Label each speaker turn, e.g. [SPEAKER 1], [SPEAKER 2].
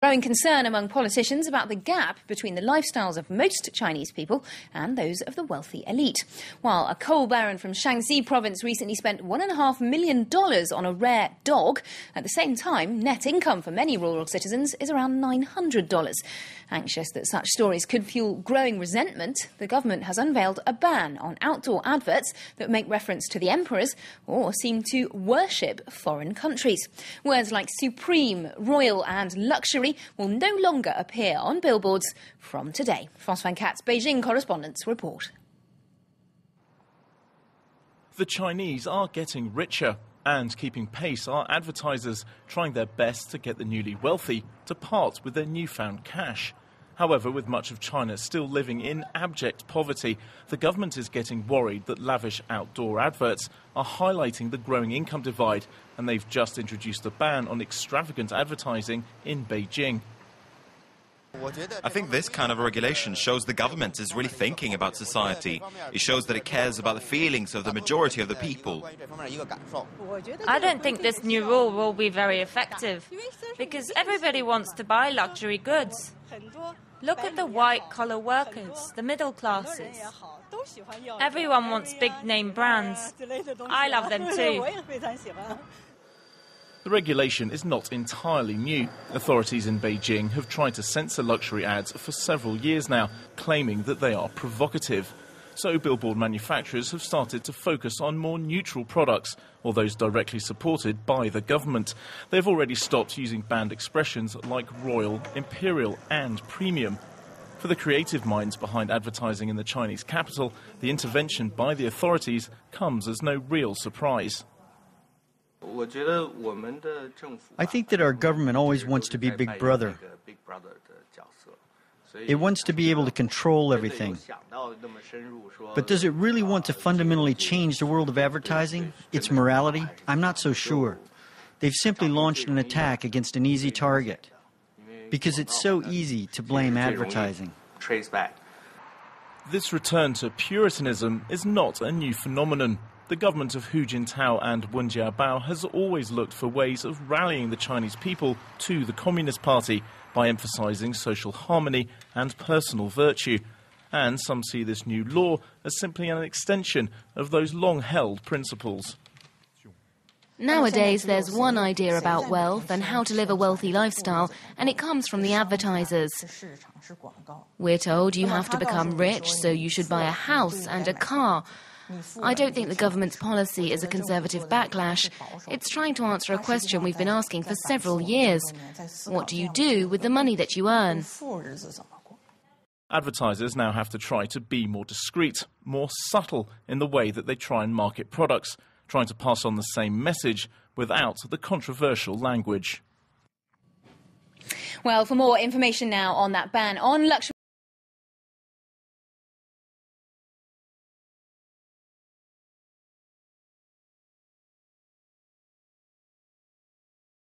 [SPEAKER 1] Growing concern among politicians about the gap between the lifestyles of most Chinese people and those of the wealthy elite. While a coal baron from Shaanxi province recently spent $1.5 million on a rare dog, at the same time, net income for many rural citizens is around $900. Anxious that such stories could fuel growing resentment, the government has unveiled a ban on outdoor adverts that make reference to the emperors or seem to worship foreign countries. Words like supreme, royal and luxury will no longer appear on billboards from today. France 24's Beijing correspondents report.
[SPEAKER 2] The Chinese are getting richer, and keeping pace are advertisers trying their best to get the newly wealthy to part with their newfound cash. However, with much of China still living in abject poverty, the government is getting worried that lavish outdoor adverts are highlighting the growing income divide, and they've just introduced a ban on extravagant advertising in Beijing.
[SPEAKER 3] I think this kind of regulation shows the government is really thinking about society. It shows that it cares about the feelings of the majority of the people.
[SPEAKER 4] I don't think this new rule will be very effective, because everybody wants to buy luxury goods. Look at the white-collar workers, the middle classes. Everyone wants big-name brands. I love them too.
[SPEAKER 2] The regulation is not entirely new. Authorities in Beijing have tried to censor luxury ads for several years now, claiming that they are provocative. So billboard manufacturers have started to focus on more neutral products, or those directly supported by the government. They've already stopped using banned expressions like royal, imperial and premium. For the creative minds behind advertising in the Chinese capital, the intervention by the authorities comes as no real surprise.
[SPEAKER 5] I think that our government always wants to be Big Brother. It wants to be able to control everything. But does it really want to fundamentally change the world of advertising, its morality? I'm not so sure. They've simply launched an attack against an easy target, because it's so easy to blame advertising.
[SPEAKER 2] This return to Puritanism is not a new phenomenon. The government of Hu Jintao and Wen Jiabao has always looked for ways of rallying the Chinese people to the Communist Party by emphasising social harmony and personal virtue. And some see this new law as simply an extension of those long-held principles.
[SPEAKER 6] Nowadays, there's one idea about wealth and how to live a wealthy lifestyle, and it comes from the advertisers. We're told you have to become rich, so you should buy a house and a car. I don't think the government's policy is a conservative backlash. It's trying to answer a question we've been asking for several years. What do you do with the money that you earn?
[SPEAKER 2] Advertisers now have to try to be more discreet, more subtle in the way that they try and market products, trying to pass on the same message without the controversial language.
[SPEAKER 1] Well, for more information now on that ban on luxury